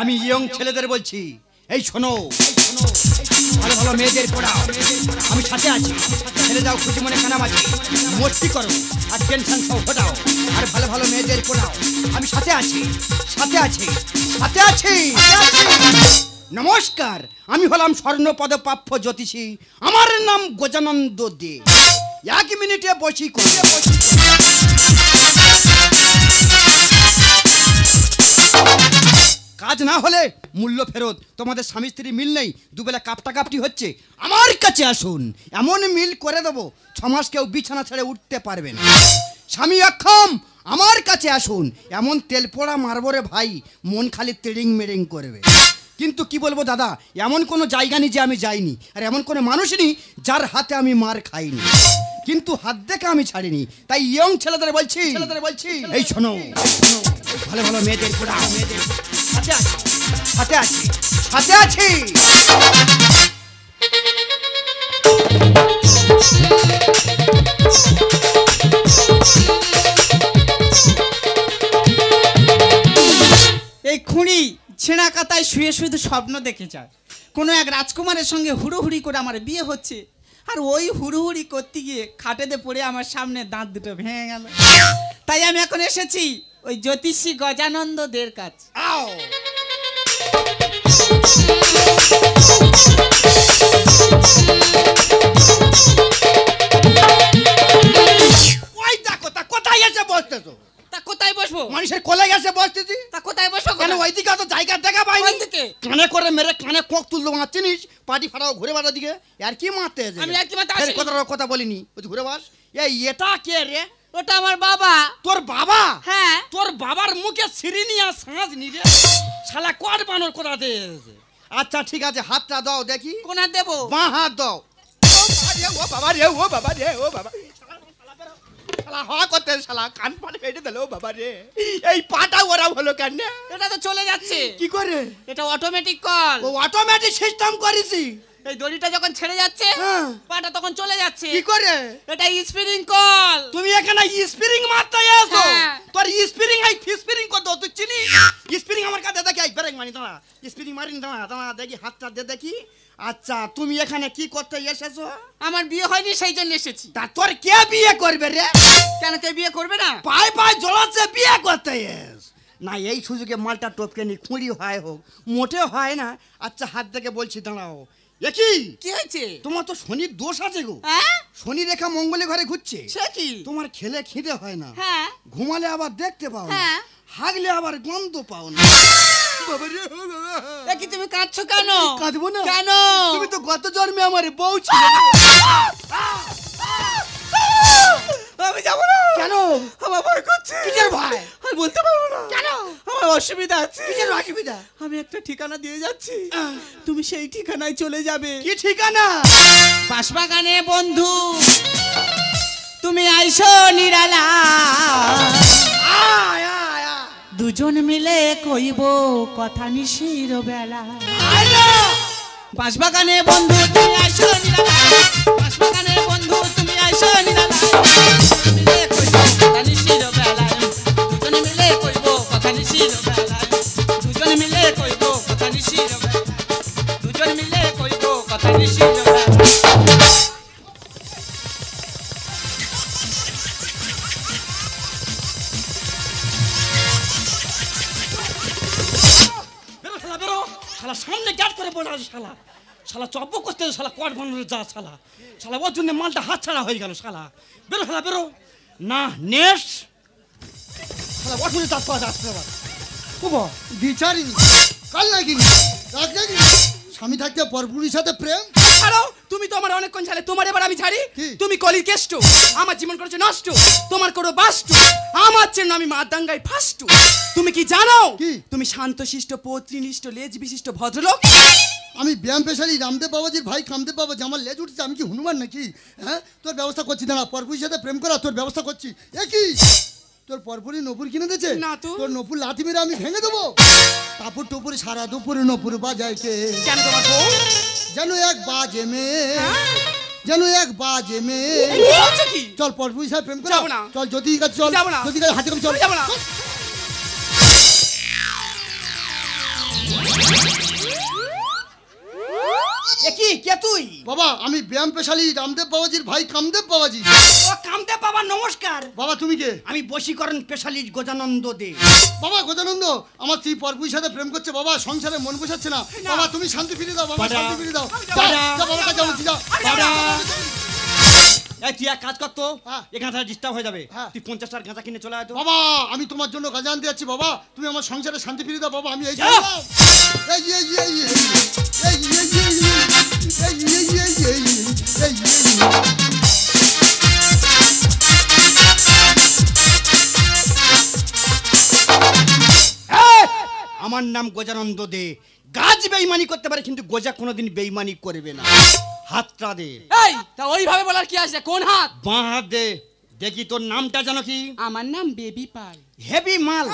আমি ইয়ং ছেলেদের বলছি, এই শোনো, ভালো ভালো মেয়েদের পড়াও, আমি সাথে আছি। ছেড়ে যাও খুশি মনে কানামাছি, মস্তি করো আর টেনশন সব হটাও। আর ভালো ভালো মেয়েদের পড়াও, আমি সাথে আছি, সাথে আছি, সাথে আছি। নমস্কার, আমি হলাম স্বর্ণপদ প্রাপ্য জ্যোতিষী, আমার নাম গজানন্দ দে। 1 মিনিটে বসি করে কাজ না হলে মূল্য ফেরত। তোমাদের স্বামী স্ত্রী মিল নেই, দুবেলা কাপটাকাপটি হচ্ছে, আমার কাছে আসুন, এমন মিল করে দেবো 6 মাস কেউ বিছানা ছেড়ে উঠতে পারবে না। স্বামী অক্ষম, আমার কাছে আসুন, এমন তেল পোড়া মারবো রে ভাই, মন খালি তেড়িং মেড়িং করবে। কিন্তু কি বলবো দাদা, এমন কোনো জায়গা নেই যে আমি যাইনি, আর এমন কোনো মানুষ নেই যার হাতে আমি মার খাইনি, কিন্তু হাত দেখে আমি ছাড়িনি। তাই ইয়ং ছেলেদের বলছি, এই শোনো, ভালো ভালো মেয়েদের পড়াও, মেয়েদের সাথে আছি, সাথে আছি, সাথে আছি। এই খুঁড়ি ছেঁড়া কাতায় শুয়ে শুধু স্বপ্ন দেখে যায় কোনো এক রাজকুমারের সঙ্গে হুড়োহুড়ি করে আমার বিয়ে হচ্ছে, আর ওই হুড়োহুড়ি করতে গিয়ে খাটেতে পড়ে আমার সামনে দাঁত দুটো ভেঙে গেল। তাই আমি এখন এসেছি ওই জ্যোতিষী গজানন্দ দের কাছে। ওই দেখো, তা কোথায় এসে বসতেছো? তা কোথায় বসবো? মানুষের কোলায় এসে বসতেছি। তা কোথায় বসবো? কেন ওইদিকে তো জায়গা দেখা পাইনি? কানে করে মেরে কানে কোক তুললো মার, চিনিস? পাটি ফাটাও ঘুরে বাড়ার দিকে আর কি মারতে এসে? আমি আর কি মারতে আসি? কথা বলিনি, ওই ঘুরে বাস। এই এটা কে রে? ওটা আমার বাবা। তোর বাবা? হ্যাঁ। তোর বাবার মুখে সিরিনি আর সাঁজ নি রে, শালা কর বানর কোথাতে এসেছে। আচ্ছা ঠিক আছে, হাতটা দাও দেখি। কোন হাত দেবো? বাঁ হাত দাও। ও বাবা রে, ও বাবা রে, ও বাবা রে, শালা হা করতে শালা কান পাড়ে ফেটে দিল। ও বাবা রে, এই পাটা ওরা হলো কেন? এটা তো চলে যাচ্ছে। কি করে? এটা অটোমেটিক কল। ও অটোমেটিক সিস্টেম করেছি। এই দড়িটা যখন ছেড়ে যাচ্ছে পাটা তখন চলে যাচ্ছে। কি করে? এটা স্প্রিং কল। তুমি এখানে স্প্রিং মারতে এসো? তোর স্প্রিং আই স্প্রিং কর দাও, তুই চিনি? স্প্রিং আমার কাছে দেখি, আই ব্রেক মারি দাঁড়া, স্প্রিং মারি দাঁড়া দেখি, হাতটা দে দেখি। আচ্ছা তুমি এখানে কি করতে এসেছো? আমার বিয়ে হয়নি সেই জন্য এসেছি। তা তোর কে বিয়ে করবে রে? কেন কেউ বিয়ে করবে না? পায়ে পায়ে জ্বলাচ্ছে, বিয়ে করতে এস না। এই সুযোগে মালটা টপকে নি, খুঁড়ি হয় হোক, মোটে হয় না। আচ্ছা হাত দেখে বলছি দাঁড়াও। কি হয়েছে? তোমার তো শনির দোষ আছে গো। হ্যাঁ? শনি রেখা মঙ্গলে ঘরে ঘুরছে। সে কি? তোমার খেলে খিদে হয় না, হ্যাঁ। ঘুমালে আবার দেখতে পাও না, হ্যাঁ। হাগলে আবার গন্ধ পাও না। কি তুমি কাঁদছো কেন? কাঁদবো না কেন? তুমি তো গত জন্মে আমার বউ ছিলে। আমি যাবো না। কেন? আমার ভয় করছে। কিসের ভয়? আমি বলতে পারবো না। কেন? আমার অসুবিধা আছে। কিসের অসুবিধা? আমি একটা ঠিকানা দিয়ে যাচ্ছি, তুমি সেই ঠিকানায় চলে যাবে। কি ঠিকানা? বাঁশবাগানে বন্ধু তুমি আইসো নিরালা, দুজন মিলে কইব কথা নিশির বেলা। বাঁশবাগানে বন্ধু তুমি আইসো নিরালা, বাঁশবাগানে বন্ধু তুমি আইসো নিরালা, মিলে কইব কথা নিশির বেলা, দুজন মিলে কইব কথা নিশির বেলা, দুজন মিলে কইব কথা নিশির বেলা, দুজন মিলে কইব কথা নিশির বেলা। সামনে গ্যাট করে পড়ে আছে শালা, শালা চব্য করতে শালা কট বানানো যা শালা, শালা ওর জন্য মালটা হাত ছাড়া হয়ে গেল শালা। বেরো শালা বেরো না, নেস শালা ওর জন্য চাষ পাওয়া যাচ্ছে। বিচারিনি কাল লাগিনি রাত লাগিনি, স্বামী থাকতে পরপুরীর সাথে প্রেম। ছাড়ো, তুমি তো আমার অনেকক্ষণ ছাড়ে, তোমার এবার আমি ছাড়ি। তুমি কলির কেষ্ট, আমার জীবন করেছে নষ্ট, তোমার করো বাষ্ট, আমার জন্য আমি মা দাঙ্গায় ফাস্ট। তুমি কি জানো তুমি শান্তশিষ্ট পত্নীনিষ্ঠ লেজ বিশিষ্ট ভদ্রলোক? আমি ব্যায়াম পেশালি রামদেব বাবাজির ভাই কামদেব বাবা, যে আমার লেজ উঠছে, আমি কি হনুমান নাকি? হ্যাঁ, তোর ব্যবস্থা করছি, দাঁড়া, পরপুরীর সাথে প্রেম করা তোর ব্যবস্থা করছি। এ কি তোর পরপুরি নপুর কিনে দিয়েছে? না তো। তোর নপুর লাথি মেরে আমি ভেঙে দেবো। কাপড় টুপুরে সারা দুপুরে নপুর বাজায় কে? কেন তোমার বউ? যেন এক বাজে মেয়ে, যেন এক বাজে মেয়ে। চল পরপুরি সাথে প্রেম করা, চল যদি কাছে চল, যদি কাছে হাতে করে চল। কি কে তুই? বাবা আমি ব্যায়াম পেশালি রামদেব বাবাজির ভাই কামদেব বাবাজি। ও কামদেব বাবা নমস্কার। বাবা তুমি কে? আমি বশীকরণ স্পেশালিস্ট গজানন্দ দে। বাবা গজানন্দ আমার স্ত্রী পরপুর সাথে প্রেম করছে বাবা, সংসারে মন বসাচ্ছে না বাবা, তুমি শান্তি ফিরে দাও বাবা, শান্তি ফিরে দাও। বাবার কাছে যাবো, যা এই তুই এক কাজ কর তো, হ্যাঁ। এখান থেকে ডিস্টার্ব হয়ে যাবে। হ্যাঁ। তুই 50 টাকার গাঁজা কিনে চলে আয় তো। বাবা আমি তোমার জন্য গাঁজা আনতে যাচ্ছি বাবা, তুমি আমার সংসারে শান্তি ফিরে দাও বাবা। আমি এই যা। আমার নাম গজানন্দ দে। গাছ বেইমানি করতে পারে কিন্তু গোজা কোনোদিন বেইমানি করবে না। হাতটা দে। এই তা ওইভাবে বলার কি আছে? কোন হাত? বাঁ হাত দে। দেখি তোর নামটা জানো কি? আমার নাম বেবি পাল। হেভি মাল।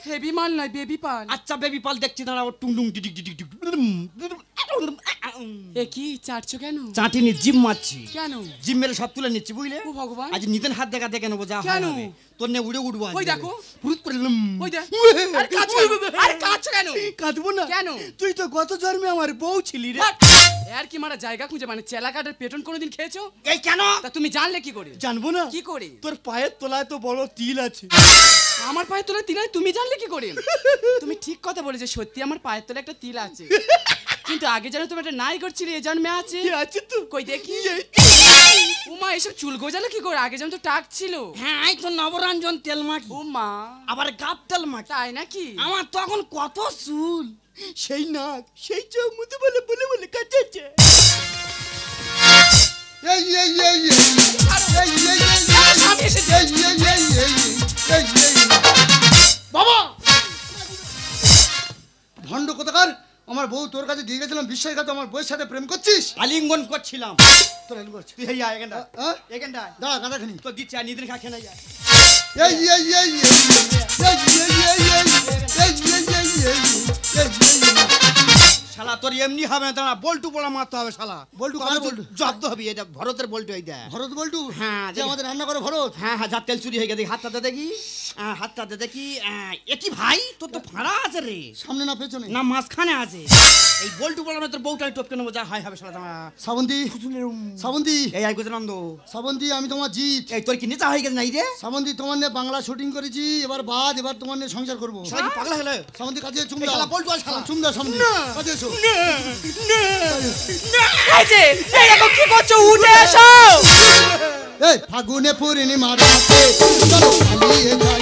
হেভি মাল নয়, বেবি পাল। আচ্ছা বেবি পাল দেখছি দাঁড়াও। টুংডুং ডিডিক ডিডিক ডিডিক। এ কি চাটছো কেন? চাটিনি জিম মারছি। কেন? জিম মেরে সব তুলে নিচ্ছি বুঝলে। ও ভগবান। আজ নিতেন হাত দেখা দেখে নেবো যা হয় কেন? হবে। তোর নে উড়ে উঠবো আজ। ওই দেখো। পুরুত করে ওই দেখ। আরে কাঁদছো কেন? আরে কাঁদছো কেন? কাঁদবো না কেন? তুই তো গত জন্মে আমার বউ ছিলি রে। আর কি মারা জায়গা খুঁজে, মানে চেলা কাঠের পেটন কোনোদিন খেয়েছো? এই কেন? তা তুমি জানলে কি করে? জানবো না কি করে? তোর পায়ের তলায় তো বড় তিল আছে। আমার পায়ের তলায় তিল আছে, তুমি জানলে কি করে? তুমি ঠিক কথা বলেছো, সত্যি আমার পায়ের তলায় একটা তিল আছে। কিন্তু আগে জানো তুমি একটা নাই করছিলে, এ জন্মে আছে। আছে তো। কই দেখি। উমা এসব চুল গোজালো কি করে? আগে যেমন তো টাক ছিল। হ্যাঁ এই তো নবরঞ্জন তেল মাখি, উমা আবার গাব তেল মাখি। তাই নাকি? আমার তখন কত চুল, সেই নাক, সেই চোখ মুতে বলে বলে বলে কাটেছে। স্বামী এসেছে। বাবা ভণ্ড কোথাকার, আমার বউ তোর কাছে দিয়ে গেছিলাম বিশ্বাসঘাত, আমার বউয়ের সাথে প্রেম করছিস। আলিঙ্গন করছিলাম। তোর এরকম করছিস। তুই এই আয় এখানটা, এখানটা দাঁড়া গাঁদা খানি। তো দিচ্ছি আর নিদিন খা খেয়ে যা। শালা তোর এমনি হবে না, দাঁড়া বল্টু বলা মারতে হবে শালা। বল্টু কার বল্টু? জব্দ হবে, এটা ভরতের বল্টু। এই দেখ ভরত বল্টু? হ্যাঁ, যে আমাদের রান্না করে ভরত। হ্যাঁ হ্যাঁ, যা তেল চুরি হয়ে গেছে। হাতটাতে দেখি, হাতটাতে দেখি। এ কি ভাই, তোর তো ফাঁড়া আছে রে। সামনে না পেছনে? না মাঝখানে আছে। এই বল্টু বলা তোর বউটা টপকে নেবো, যা হয় হবে শালা। দাঁড়া শ্রাবন্তী, শ্রাবন্তী, এই আই গজনন্দ। শ্রাবন্তী আমি তোমার জিত। এই তোর কি নেচা হয়ে গেছে নাই রে? শ্রাবন্তী তোমার নিয়ে বাংলা শুটিং করেছি, এবার বাদ, এবার তোমার নিয়ে সংসার করবো। শালা কি পাগলা হলো? শ্রাবন্তী কাজে চুম এই দাও। শালা বল্টু আর শালা। চুম দাও শ্রাবন্তী, কাজে এসো। এই যে এই দেখো কি করছো, উঠে এসো। এই ফাগুনে পূর্ণিমা রাতে চলো পালিয়ে যাই।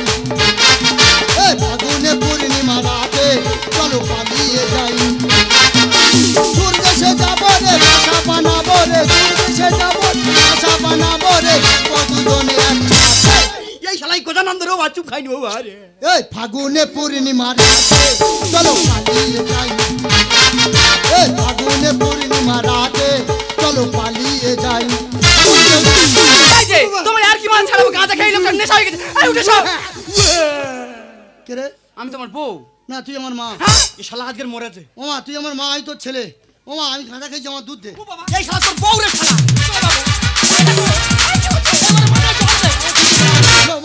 এই ফাগুনে পূর্ণিমা রাতে চলো পালিয়ে যাই। দূর দেশে যাবো রে, বাসা বানাবো রে, দূর দেশে যাবো, বাসা বানাবো রে, কতজনে একসাথে। এই শালাই গজানন্দরও বাচুম খাইনি বাবা রে। এই ফাগুনে পূর্ণিমা রাতে চলো পালিয়ে যাই। এই ফাগুনে পূর্ণিমা রাতে চলো পালিয়ে যাই। এই যে তোমার আর কি মান ছাড়াবো, গাঁজা খেয়ে লোকটা নেশা হয়ে গেছে। এই উঠে এসো। কে রে? আমি তোমার বউ। না তুই আমার মা। এই শালা আজকের মরেছে। ওমা তুই আমার মা, আমি তোর ছেলে। ওমা আমি গাঁজা খেয়েছি, আমার দুধ দে। এই শালা তোর বউ রে শালা।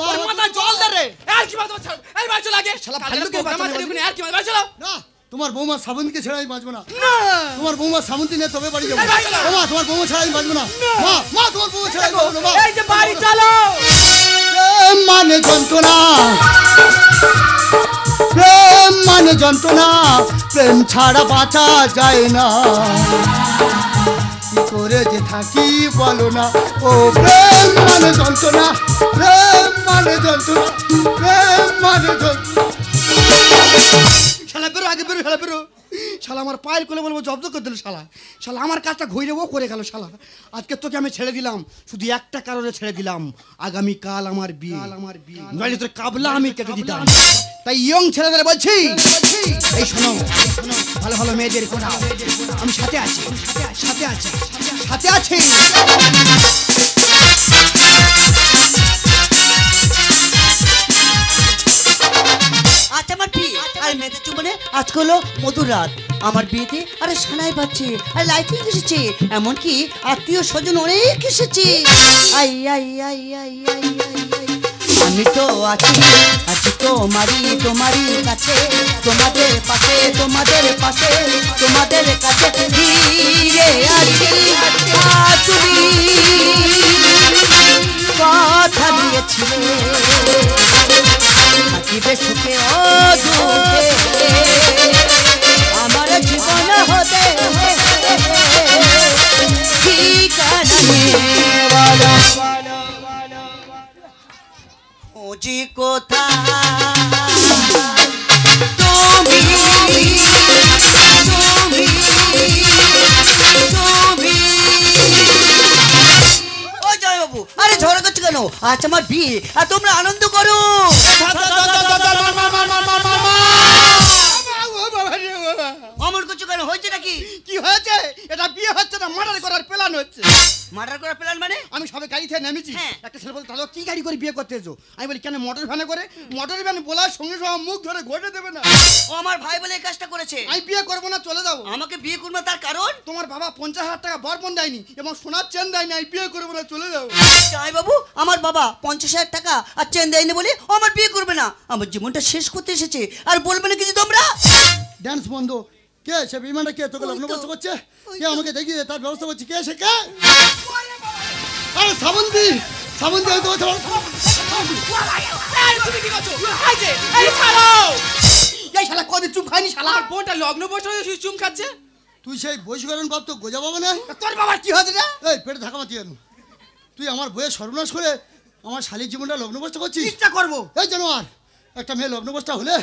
মা, তোর মাথায় জল দে রে। আর কি মান তোমার ছাড়ো। এই বাড়ি চলো আগে। শালা কালকে ভাল্লুকের প্রোগ্রাম বাচ্চা আছে, নেই। ওখানে আর কি মান, বাড়ি চলো। না তোমার বৌমা শ্রাবন্তীকে ছেড়ে আমি বাঁচবো না। তোমার বৌমা শ্রাবন্তী নিয়ে তবে বাড়ি যাবো। এই বাড়ি চলো। ওমা তোমার বৌমা ছাড়া আমি বাঁচবো না। মা মা তোমার বৌমা ছাড়া আমি বাঁচবো না। মা। এই যে বাড়ি চলো। প্রেম মানে যন্ত্রণা, প্রেম মানে যন্ত্রণা, প্রেম ছাড়া বাঁচা যায় না। কি করে যে থাকি বলো না। ও প্রেম মানে যন্ত্রণা, প্রেম মানে যন্ত্রণা, প্রেম মানে যন্ত্রণা। শালা বেরো আগে বেরো, শালা বেরো। শালা আমার পায়ের কোলে বলবো জব্দ করে দিল শালা। শালা আমার কাজটা ঘুরে ও করে গেল শালা। আজকে তোকে আমি ছেড়ে দিলাম শুধু একটা কারণে ছেড়ে দিলাম, আগামীকাল আমার বিয়ে। নইলে তোর কাবলা আমি কেটে দিতাম। তাই ইয়ং ছেলেদের বলছি, এই শোনো, ভালো ভালো মেয়েদের কোনা, আমি সাথে আছি, সাথে আছি, সাথে আছি। আচ্ছা আমার বিয়ে আর মেয়েদের চুমনে আজকে হলো মধুর রাত। আমার বিয়েতে আরে সানাই পাচ্ছে আর লাইটিং এসেছে, এমনকি আত্মীয় স্বজন অনেক এসেছে। I I I I I I I. আমি তো আছি আছি তোমারই কাছে, তোমাদের পাশে তোমাদের কাছে ফিরে আছি। আর তুমি কথা দিয়েছিলে থাকিবে সুখে ও দুঃখে, আমার জীবন হতে ঠিকানা বলো ওজি কোথায় তুমি ও জয় বাবু, আরে ঝগড়া করছো কেন? আজ আমার বিয়ে আর তোমরা আনন্দ করো। অমর করছো কেন? হয়েছে নাকি? কি হয়েছে? এটা বিয়ে হচ্ছে না, মার্ডার করার প্ল্যান হচ্ছে। মার্ডার করার প্ল্যান মানে? আমি সবে গাড়ি থেকে নেমেছি, হ্যাঁ। একটা ছেলে বলতে দাদা কি গাড়ি করে বিয়ে করতে এসো? আমি বলি কেন মোটর ভ্যানে করে? মোটর ভ্যান বলার সঙ্গে সঙ্গে মুখ ধরে ঘটে দেবে না। ও আমার ভাই বলে এই কাজটা করেছে। আমি বিয়ে করবো না, চলে যাবো। আমাকে বিয়ে করবে তার কারণ? তোমার বাবা 50,000 টাকা বরপণ দেয়নি এবং সোনার চেন দেয়নি, আমি বিয়ে করবো না, চলে যাবো। জয় বাবু, আমার বাবা 50,000 টাকা আর চেন দেয়নি বলে ও আমার বিয়ে করবে না। আমার জীবনটা শেষ করতে এসেছে আর বলবে না কিছু তোমরা? ড্যান্স বন্ধ। কে সে বিমানটা? কে তোকে লগ্ন বসতে করছে? কে আমাকে দেখিয়ে তার ব্যবস্থা করছে? কে সে? কে? আরে শ্রাবন্তী, শ্রাবন্তী আমি তোমাকে তুমি কি করছো? এই যে, এই ছাড়ো! এই শালা কদিন চুপ খাইনি শালা। আমার বোনটা লগ্ন বসে হয়ে চুম খাচ্ছে। তুই সেই বৈশীকরণ বাপ তো গোজা বাবা না? তোর বাবার কি হয়েছে রে? এই পেটে থাকা মাতি কেন? তুই আমার বইয়ের সর্বনাশ করে আমার শালীর জীবনটা লগ্নবস্ত করছিস? ইচ্ছা করবো। এই জানোয়ার, একটা মেয়ে লগ্নবস্তা হলে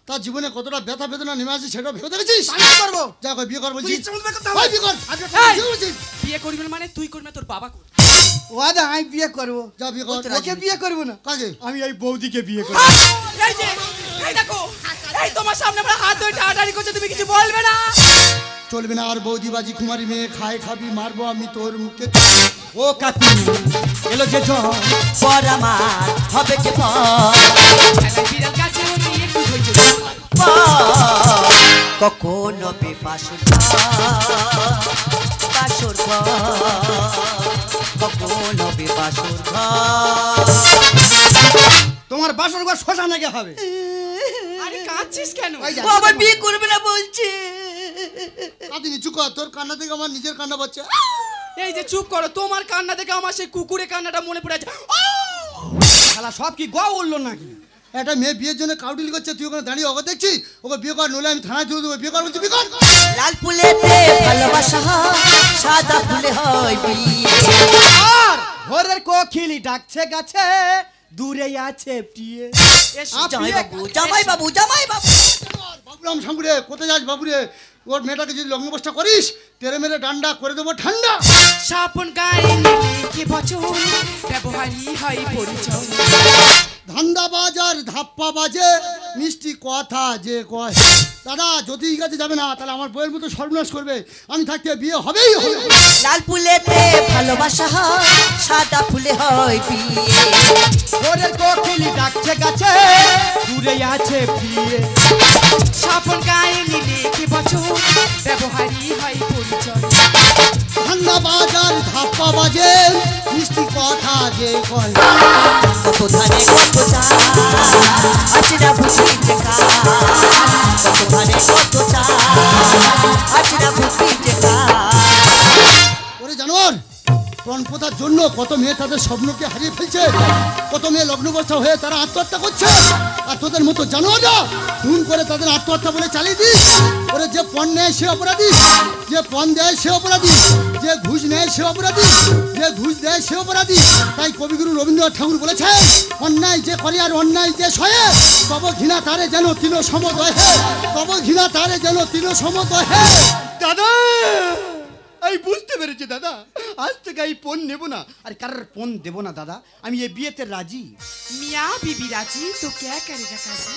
তার জীবনে কতটা ব্যথা বেদনা নেমে আসে সেটা ভেবে দেখেছিস? আমি কি করবো? যা কর বিয়ে কর তুই বলছিস। ইচ্ছা মতো বিয়ে করতে হবে। ভাই বিয়ে কর। এই! বিয়ে করছিস? বিয়ে করবি না মানে তুই করবি না, তোর বাবা করবে। ও দাদা আমি বিয়ে করবো। যা বিয়ে কর। ওকে বিয়ে করবো না, কাকে? আমি এই বৌদিকে বিয়ে করবো। এই যে, এই দেখো, এই তোমার সামনে আমরা হাত ধরে টাটারি করছে, তুমি কিছু বলবে না? চলবে না আর বৌদিবাজি কুমারী মেয়ে খায় খাবি মারবো আমি তোর মুখে। ও কাকু এলো যে জন, পর আমার হবে যে খেলায় বিড়াল কাছে ওঠে একটু ধৈর্য ধর। কখনো বেপাসুর বাসুর কখনো বেপাসুর তোমার বাসর ঘর শ্মশানে গিয়ে হবে। আরে কাঁদছিস কেন? ওই যা। ও আমার বিয়ে করবে না বলছে। কাঁদিনি চুপ কর, তোর কান্না থেকে আমার নিজের কান্না পাচ্ছে। এই যে চুপ করো, তোমার কান্না দেখে আমার সেই কুকুরের কান্নাটা মনে পড়ে আছে। শালা সব কি গা উঠলো নাকি? একটা মেয়ে বিয়ের জন্য কাউডিল করছে, তুই ওখানে দাঁড়িয়ে ওকে দেখছি? ওকে বিয়ে কর, নইলে আমি থানায় তুলে দেবো। বিয়ে কর বলছি, বিয়ে কর। লাল ফুলেতে ভালোবাসা হয়, সাদা ফুলে হয় বিয়ে। আর ভোরের কোকিলি ডাকছে গাছে, দূরে আছে টিয়ে। জামাই বাবু, জামাই বাবু, জামাই বাবু। বাবুরাম শাঙ্গুরে, কোথায় যাস বাবুরে? ওর মেয়েটাকে যদি লগ্নবস্তা করিস, তেরে মেরে ডান্ডা করে দেবো ঠান্ডা। সাপন গায়ে লিখে বচন, ব্যবহারই হয় পরিচয়। ধান্দা বাজার ধাপ্পা বাজে, মিষ্টি কথা যে কয়। দাদা যদি কাছে যাবে না, তাহলে আমার বইয়ের মতো সর্বনাশ করবে। আমি থাকতে বিয়ে হবেই হবে। লাল ফুলেতে ভালোবাসা হয়, সাদা ফুলে হয় বিয়ে। ভোরের কোকিলি ডাকছে গাছে, দূরে আছে টিয়ে। সাপন গায়ে লিখে বচন, ব্যবহারই হয় পরিচয়। ধান্দা বাজার ধাপ্পা বাজে, মিষ্টি কথা যে কয়। কত ধানে কত চাল, আজরা বুঝিতে কাল। কত ধানে কত চাল, আজরা বুঝিতে কাল। ওরে জানোয়ার, প্রাণপ্রথার জন্য কত মেয়ে তাদের স্বপ্নকে হারিয়ে ফেলছে, কত মেয়ে লগ্নবস্তা হয়ে তারা আত্মহত্যা করছে। আর তোদের মতো জানোয়াররা খুন করে তাদের আত্মহত্যা বলে চালিয়ে দিস। ওরে যে পণ নেয় সে অপরাধী, যে পণ দেয় সে অপরাধী, যে ঘুষ নেয় সে অপরাধী, যে ঘুষ দেয় সে অপরাধী। তাই কবিগুরু রবীন্দ্রনাথ ঠাকুর বলেছেন, অন্যায় যে করে আর অন্যায় যে সয়ে, তব ঘৃণা তারে যেন তৃণ সমদয় হে, তব ঘৃণা তারে যেন তৃণ সমদয় হে। দাদা আমি বুঝতে পেরেছি দাদা, আজ থেকে এই পণ নেবো না, আর কারোর পণ দেবো না দাদা। আমি এই বিয়েতে রাজি। মিয়া বিবি রাজি তো কে করেগা কাজি।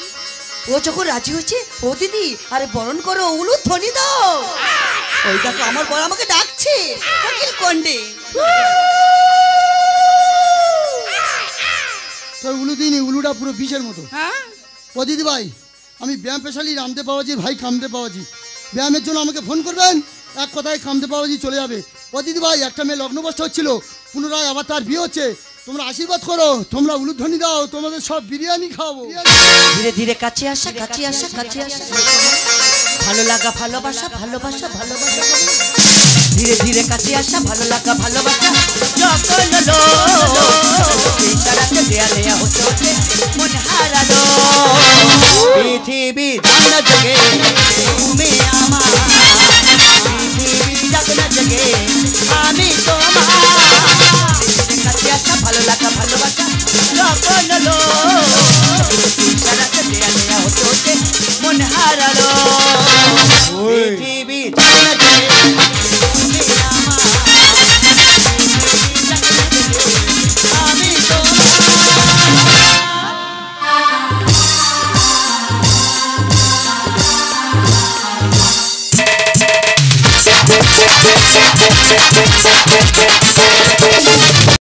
ও যখন রাজি হচ্ছে, ও দিদি আরে বরণ করো, উলু ধ্বনি দাও। ওই দেখো আমার বর আমাকে ডাকছে, কোকিল কন্ডে। তোর উলু দিইনি, উলুটা পুরো বিষের মতো। হ্যাঁ ও দিদি ভাই, আমি ব্যায়াম পেশালি রামদেব বাবাজির ভাই কামদেব বাবাজি। ব্যায়ামের জন্য আমাকে ফোন করবেন, এক কথায় কামদেব বাবাজি চলে যাবে। ও দিদি ভাই, একটা মেয়ে লগ্নবস্তা হচ্ছিল, পুনরায় আবার তার বিয়ে হচ্ছে। তোমরা আশীর্বাদ করো, তোমরা উলুধ্বনি দাও, তোমাদের সব বিরিয়ানি খাবো। ধীরে ধীরে কাছে আসা কাছে আসা কাছে আসা, ভালো লাগা ভালোবাসা ভালোবাসা ভালোবাসা, ধীরে ধীরে কাছে আসা ভালো লাগা ভালোবাসা, যখন লো ইশারাতে দেয়া দেয়া হতে হতে মন হারালো। পৃথিবী জানা জগে তুমি আমার, পৃথিবী জানা জগে আমি তোমার, কাছে আসা ভালো লাগা ভালোবাসা, যখন লো ইশারাতে দেয়া দেয়া হতে হতে মন হারালো। পৃথিবী জানা জগে তুমি আমার, পৃথিবী জানা জগে আমি তোমার। Thank you.